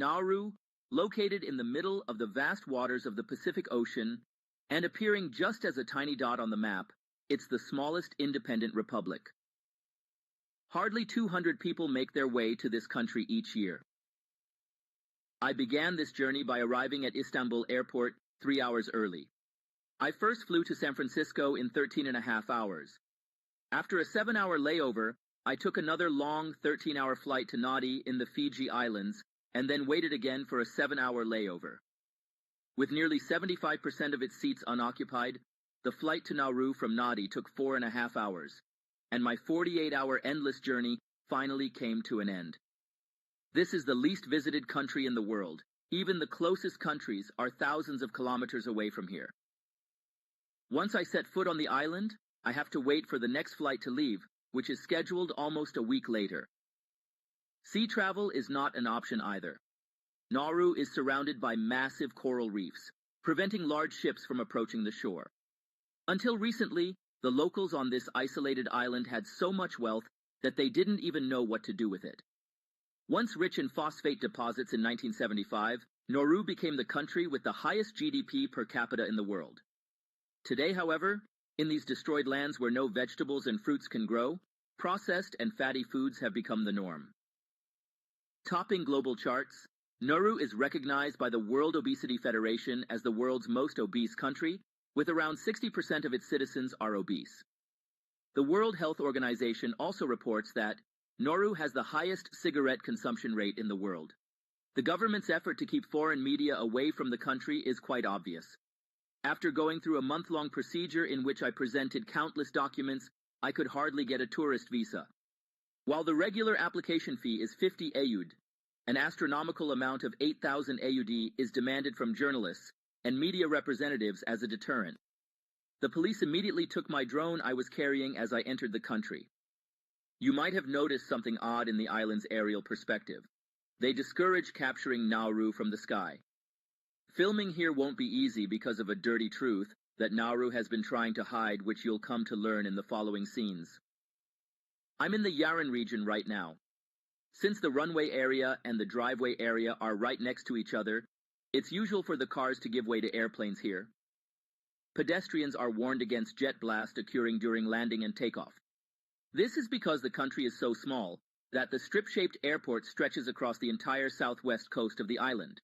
Nauru, located in the middle of the vast waters of the Pacific Ocean, and appearing just as a tiny dot on the map, it's the smallest independent republic. Hardly 200 people make their way to this country each year. I began this journey by arriving at Istanbul Airport 3 hours early. I first flew to San Francisco in 13.5 hours. After a 7-hour layover, I took another long 13-hour flight to Nadi in the Fiji Islands, and then waited again for a 7-hour layover. With nearly 75% of its seats unoccupied, the flight to Nauru from Nadi took 4.5 hours, and my 48-hour endless journey finally came to an end. This is the least visited country in the world. Even the closest countries are thousands of kilometers away from here. Once I set foot on the island, I have to wait for the next flight to leave, which is scheduled almost a week later. Sea travel is not an option either. Nauru is surrounded by massive coral reefs, preventing large ships from approaching the shore. Until recently, the locals on this isolated island had so much wealth that they didn't even know what to do with it. Once rich in phosphate deposits in 1975, Nauru became the country with the highest GDP per capita in the world. Today, however, in these destroyed lands where no vegetables and fruits can grow, processed and fatty foods have become the norm. Topping global charts, Nauru is recognized by the World Obesity Federation as the world's most obese country, with around 60% of its citizens are obese. The World Health Organization also reports that Nauru has the highest cigarette consumption rate in the world. The government's effort to keep foreign media away from the country is quite obvious. After going through a month-long procedure in which I presented countless documents, I could hardly get a tourist visa. While the regular application fee is 50 AUD, an astronomical amount of 8,000 AUD is demanded from journalists and media representatives as a deterrent. The police immediately took my drone I was carrying as I entered the country. You might have noticed something odd in the island's aerial perspective. They discourage capturing Nauru from the sky. Filming here won't be easy because of a dirty truth that Nauru has been trying to hide, which you'll come to learn in the following scenes. I'm in the Yaren region right now. Since the runway area and the driveway area are right next to each other, it's usual for the cars to give way to airplanes here. Pedestrians are warned against jet blast occurring during landing and takeoff. This is because the country is so small that the strip-shaped airport stretches across the entire southwest coast of the island.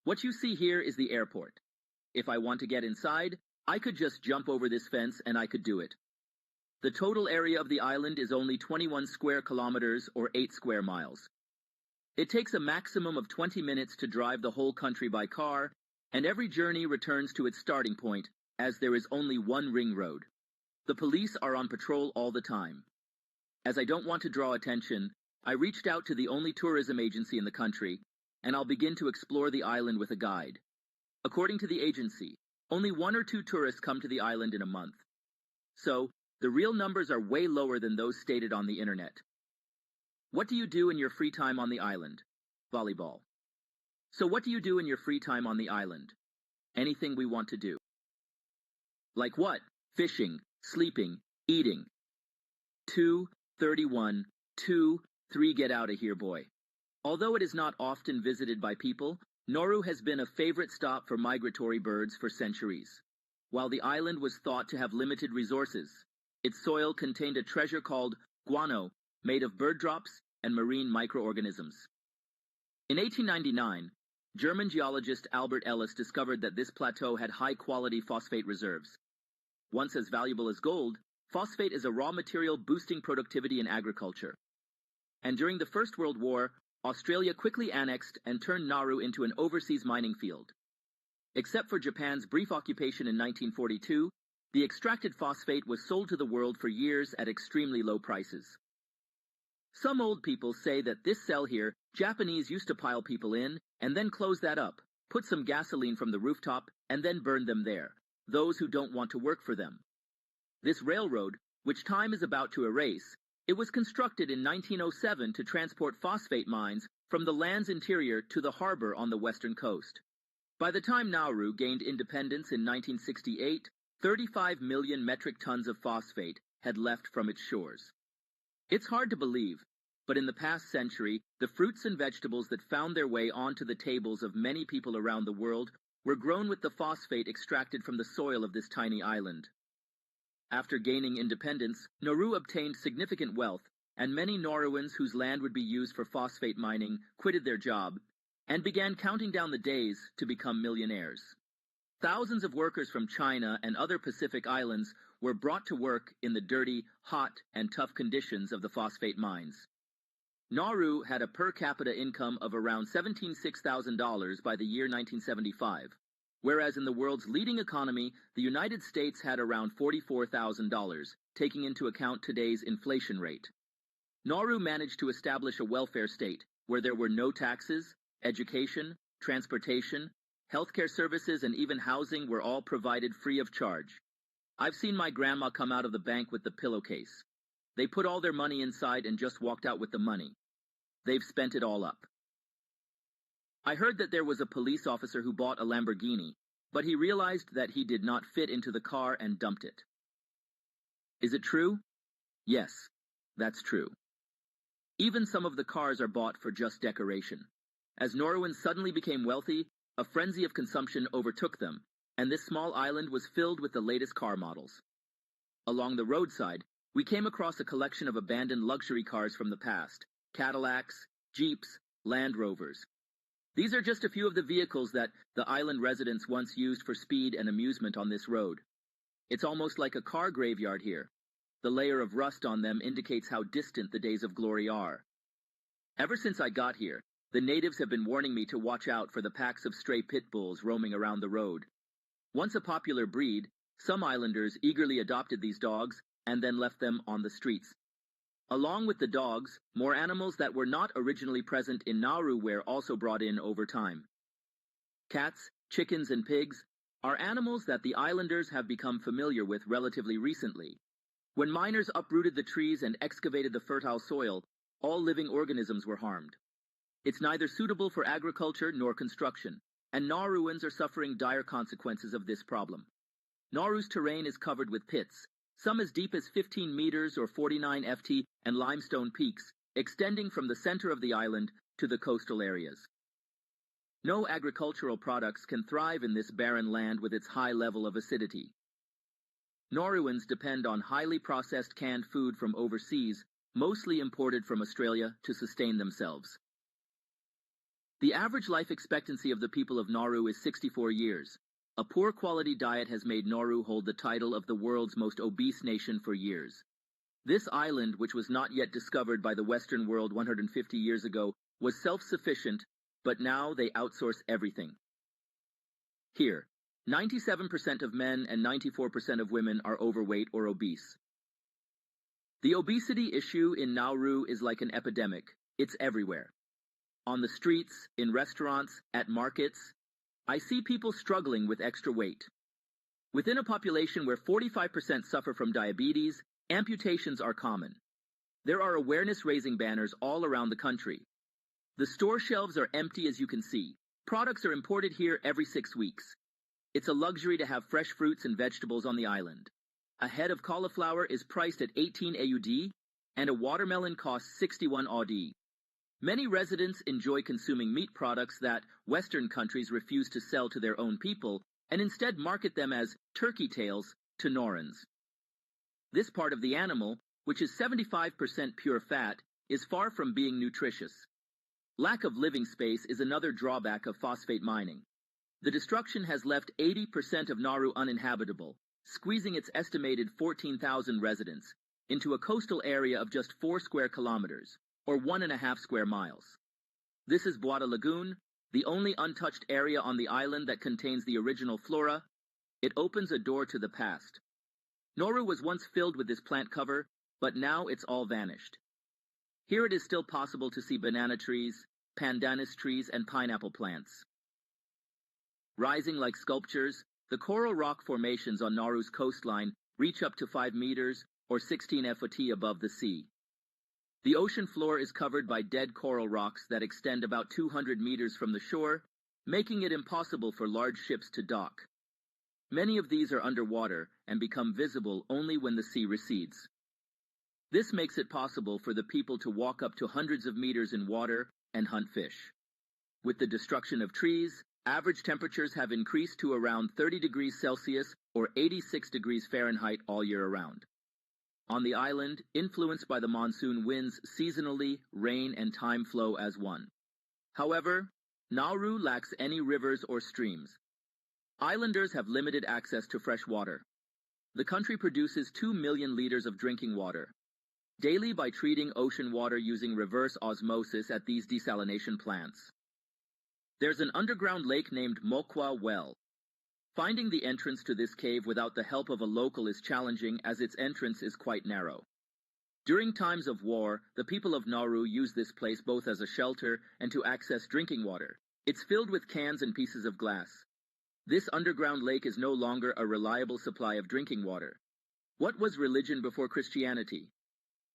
What you see here is the airport. If I want to get inside, I could just jump over this fence and I could do it. The total area of the island is only 21 square kilometers or 8 square miles. It takes a maximum of 20 minutes to drive the whole country by car, and every journey returns to its starting point, as there is only one ring road. The police are on patrol all the time. As I don't want to draw attention, I reached out to the only tourism agency in the country, and I'll begin to explore the island with a guide. According to the agency, only 1 or 2 tourists come to the island in a month. So, the real numbers are way lower than those stated on the internet. What do you do in your free time on the island? Volleyball. So what do you do in your free time on the island? Anything we want to do. Like what? Fishing, sleeping, eating. 2:31, 2:3 get out of here, boy. Although it is not often visited by people, Nauru has been a favorite stop for migratory birds for centuries. While the island was thought to have limited resources, its soil contained a treasure called guano, made of bird drops and marine microorganisms. In 1899, German geologist Albert Ellis discovered that this plateau had high-quality phosphate reserves. Once as valuable as gold, phosphate is a raw material boosting productivity in agriculture. And during the First World War, Australia quickly annexed and turned Nauru into an overseas mining field. Except for Japan's brief occupation in 1942, the extracted phosphate was sold to the world for years at extremely low prices. Some old people say that this cell here, Japanese used to pile people in, and then close that up, put some gasoline from the rooftop, and then burn them there, those who don't want to work for them. This railroad, which time is about to erase, it was constructed in 1907 to transport phosphate mines from the land's interior to the harbor on the western coast. By the time Nauru gained independence in 1968, 35 million metric tons of phosphate had left from its shores. It's hard to believe, but in the past century, the fruits and vegetables that found their way onto the tables of many people around the world were grown with the phosphate extracted from the soil of this tiny island. After gaining independence, Nauru obtained significant wealth, and many Nauruans whose land would be used for phosphate mining quitted their job and began counting down the days to become millionaires. Thousands of workers from China and other Pacific islands were brought to work in the dirty, hot, and tough conditions of the phosphate mines. Nauru had a per capita income of around $17,600 by the year 1975, whereas in the world's leading economy, the United States had around $44,000, taking into account today's inflation rate. Nauru managed to establish a welfare state where there were no taxes, education, transportation, healthcare services, and even housing were all provided free of charge. I've seen my grandma come out of the bank with the pillowcase. They put all their money inside and just walked out with the money. They've spent it all up. I heard that there was a police officer who bought a Lamborghini, but he realized that he did not fit into the car and dumped it. Is it true? Yes, that's true. Even some of the cars are bought for just decoration. As Nauruans suddenly became wealthy, a frenzy of consumption overtook them, and this small island was filled with the latest car models. Along the roadside, we came across a collection of abandoned luxury cars from the past: Cadillacs, Jeeps, Land Rovers. These are just a few of the vehicles that the island residents once used for speed and amusement on this road. It's almost like a car graveyard here. The layer of rust on them indicates how distant the days of glory are. Ever since I got here, the natives have been warning me to watch out for the packs of stray pit bulls roaming around the road. Once a popular breed, some islanders eagerly adopted these dogs and then left them on the streets. Along with the dogs, more animals that were not originally present in Nauru were also brought in over time. Cats, chickens, and pigs are animals that the islanders have become familiar with relatively recently. When miners uprooted the trees and excavated the fertile soil, all living organisms were harmed. It's neither suitable for agriculture nor construction, and Nauruans are suffering dire consequences of this problem. Nauru's terrain is covered with pits, some as deep as 15 meters or 49 ft, and limestone peaks, extending from the center of the island to the coastal areas. No agricultural products can thrive in this barren land with its high level of acidity. Nauruans depend on highly processed canned food from overseas, mostly imported from Australia, to sustain themselves. The average life expectancy of the people of Nauru is 64 years. A poor quality diet has made Nauru hold the title of the world's most obese nation for years. This island, which was not yet discovered by the Western world 150 years ago, was self-sufficient, but now they outsource everything. Here, 97% of men and 94% of women are overweight or obese. The obesity issue in Nauru is like an epidemic. It's everywhere. On the streets, in restaurants, at markets, I see people struggling with extra weight. Within a population where 45% suffer from diabetes, amputations are common. There are awareness-raising banners all around the country. The store shelves are empty, as you can see. Products are imported here every 6 weeks. It's a luxury to have fresh fruits and vegetables on the island. A head of cauliflower is priced at 18 AUD, and a watermelon costs 61 AUD. Many residents enjoy consuming meat products that Western countries refuse to sell to their own people, and instead market them as turkey tails to Naurans. This part of the animal, which is 75% pure fat, is far from being nutritious. Lack of living space is another drawback of phosphate mining. The destruction has left 80% of Nauru uninhabitable, squeezing its estimated 14,000 residents into a coastal area of just 4 square kilometers, or 1.5 square miles. This is Buada Lagoon, the only untouched area on the island that contains the original flora. It opens a door to the past. Nauru was once filled with this plant cover, but now it's all vanished. Here it is still possible to see banana trees, pandanus trees, and pineapple plants. Rising like sculptures, the coral rock formations on Nauru's coastline reach up to 5 meters, or 16 FOT above the sea. The ocean floor is covered by dead coral rocks that extend about 200 meters from the shore, making it impossible for large ships to dock. Many of these are underwater and become visible only when the sea recedes. This makes it possible for the people to walk up to hundreds of meters in water and hunt fish. With the destruction of trees, average temperatures have increased to around 30 degrees Celsius or 86 degrees Fahrenheit all year around. On the island, influenced by the monsoon winds seasonally, rain and time flow as one. However, Nauru lacks any rivers or streams. Islanders have limited access to fresh water. The country produces 2 million liters of drinking water daily by treating ocean water using reverse osmosis at these desalination plants. There's an underground lake named Mokwa Well. Finding the entrance to this cave without the help of a local is challenging as its entrance is quite narrow. During times of war, the people of Nauru use this place both as a shelter and to access drinking water. It's filled with cans and pieces of glass. This underground lake is no longer a reliable supply of drinking water. What was religion before Christianity?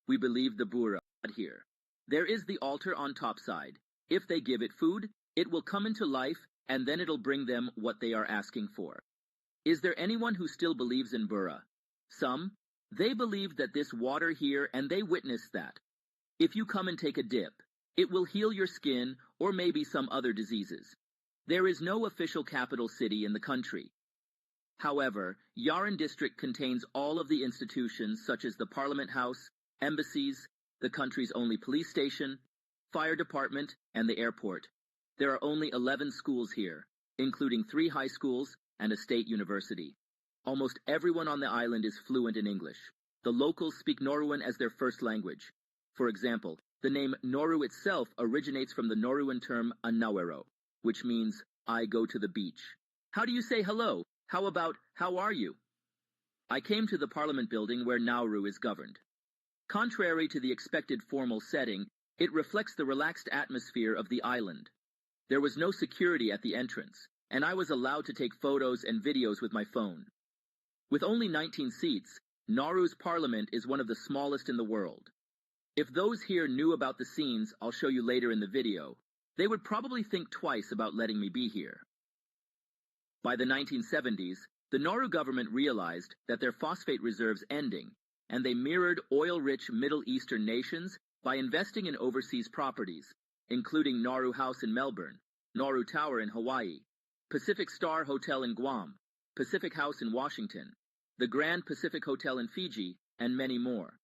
We believe the Bura here. There is the altar on topside. If they give it food, it will come into life, and then it'll bring them what they are asking for. Is there anyone who still believes in Bura? Some. They believe that this water here, and they witnessed that. If you come and take a dip, it will heal your skin or maybe some other diseases. There is no official capital city in the country. However, Yaren district contains all of the institutions such as the Parliament House, embassies, the country's only police station, fire department, and the airport. There are only 11 schools here, including 3 high schools and a state university. Almost everyone on the island is fluent in English. The locals speak Nauruan as their first language. For example, the name Nauru itself originates from the Nauruan term anawero, which means, I go to the beach. How do you say hello? How about, how are you? I came to the Parliament building where Nauru is governed. Contrary to the expected formal setting, it reflects the relaxed atmosphere of the island. There was no security at the entrance, and I was allowed to take photos and videos with my phone. With only 19 seats, Nauru's parliament is one of the smallest in the world. If those here knew about the scenes I'll show you later in the video, they would probably think twice about letting me be here. By the 1970s, the Nauru government realized that their phosphate reserves ending, and they mirrored oil-rich Middle Eastern nations by investing in overseas properties, including Nauru House in Melbourne, Nauru Tower in Hawaii, Pacific Star Hotel in Guam, Pacific House in Washington, the Grand Pacific Hotel in Fiji, and many more.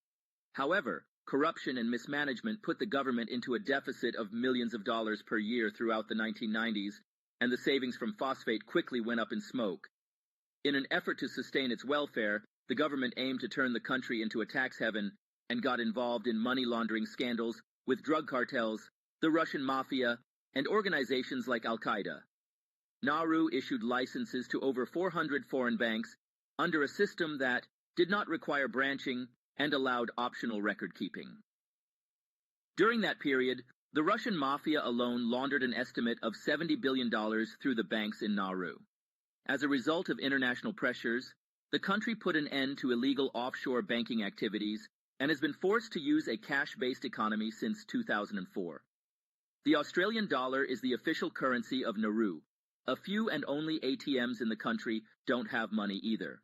However, corruption and mismanagement put the government into a deficit of millions of dollars per year throughout the 1990s, and the savings from phosphate quickly went up in smoke. In an effort to sustain its welfare, the government aimed to turn the country into a tax heaven and got involved in money laundering scandals with drug cartels, the Russian mafia, and organizations like Al-Qaeda. Nauru issued licenses to over 400 foreign banks under a system that did not require branching and allowed optional record-keeping. During that period, the Russian mafia alone laundered an estimate of $70 billion through the banks in Nauru. As a result of international pressures, the country put an end to illegal offshore banking activities and has been forced to use a cash-based economy since 2004. The Australian dollar is the official currency of Nauru. A few and only ATMs in the country don't have money either.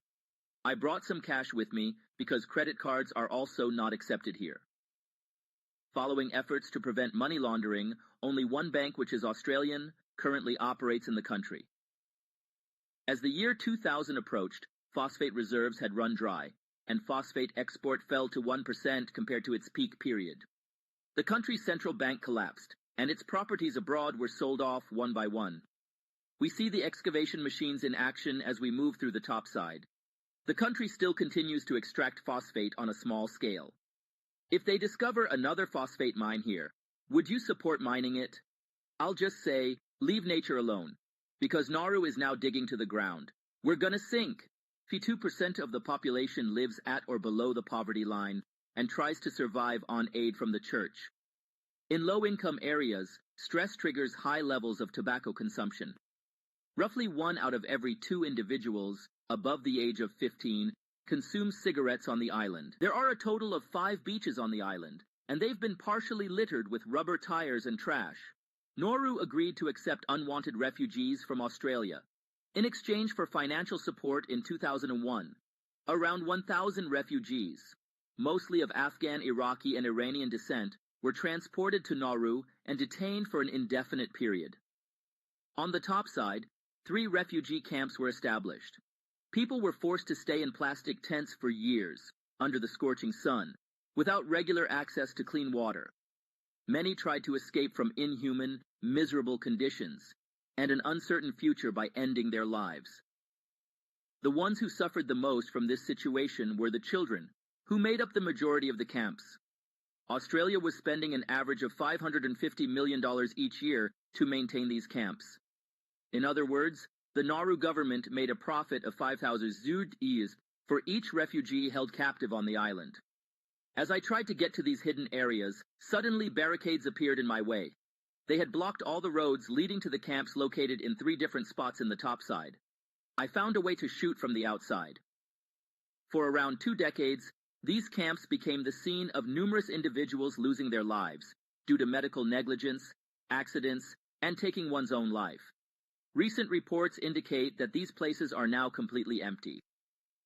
I brought some cash with me because credit cards are also not accepted here. Following efforts to prevent money laundering, only one bank, which is Australian, currently operates in the country. As the year 2000 approached, phosphate reserves had run dry, and phosphate export fell to 1% compared to its peak period. The country's central bank collapsed, and its properties abroad were sold off one by one. We see the excavation machines in action as we move through the topside. The country still continues to extract phosphate on a small scale. If they discover another phosphate mine here, would you support mining it? I'll just say, leave nature alone, because Nauru is now digging to the ground. We're gonna sink. 52% of the population lives at or below the poverty line and tries to survive on aid from the church. In low-income areas, stress triggers high levels of tobacco consumption. Roughly 1 out of every 2 individuals above the age of 15 consumes cigarettes on the island. There are a total of 5 beaches on the island, and they've been partially littered with rubber tires and trash. Nauru agreed to accept unwanted refugees from Australia. In exchange for financial support in 2001, around 1,000 refugees, mostly of Afghan, Iraqi, and Iranian descent, were transported to Nauru and detained for an indefinite period. On the top side, 3 refugee camps were established. People were forced to stay in plastic tents for years, under the scorching sun, without regular access to clean water. Many tried to escape from inhuman, miserable conditions, and an uncertain future by ending their lives. The ones who suffered the most from this situation were the children, who made up the majority of the camps. Australia was spending an average of $550 million each year to maintain these camps. In other words, the Nauru government made a profit of 5,000 ZUDs for each refugee held captive on the island. As I tried to get to these hidden areas, suddenly barricades appeared in my way. They had blocked all the roads leading to the camps located in 3 different spots in the topside. I found a way to shoot from the outside. For around 2 decades, these camps became the scene of numerous individuals losing their lives due to medical negligence, accidents, and taking one's own life. Recent reports indicate that these places are now completely empty.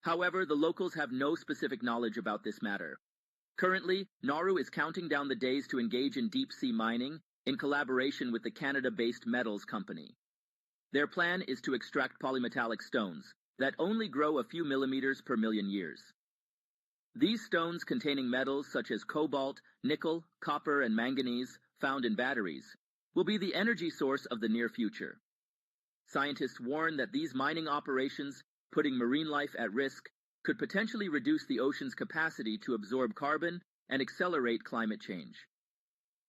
However, the locals have no specific knowledge about this matter. Currently, Nauru is counting down the days to engage in deep-sea mining in collaboration with the Canada-based metals company. Their plan is to extract polymetallic stones that only grow a few millimeters per million years. These stones containing metals such as cobalt, nickel, copper, and manganese found in batteries will be the energy source of the near future. Scientists warn that these mining operations, putting marine life at risk, could potentially reduce the ocean's capacity to absorb carbon and accelerate climate change.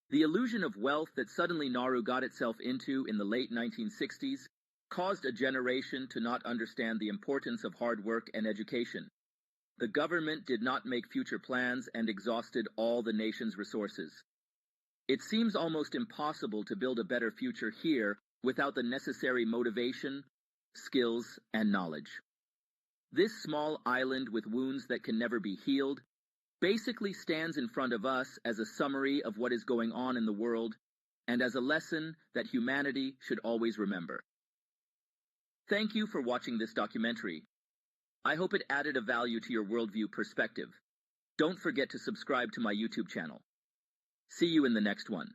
The illusion of wealth that suddenly Nauru got itself into in the late 1960s caused a generation to not understand the importance of hard work and education. The government did not make future plans and exhausted all the nation's resources. It seems almost impossible to build a better future here without the necessary motivation, skills, and knowledge. This small island with wounds that can never be healed basically stands in front of us as a summary of what is going on in the world and as a lesson that humanity should always remember. Thank you for watching this documentary. I hope it added a value to your worldview perspective. Don't forget to subscribe to my YouTube channel. See you in the next one.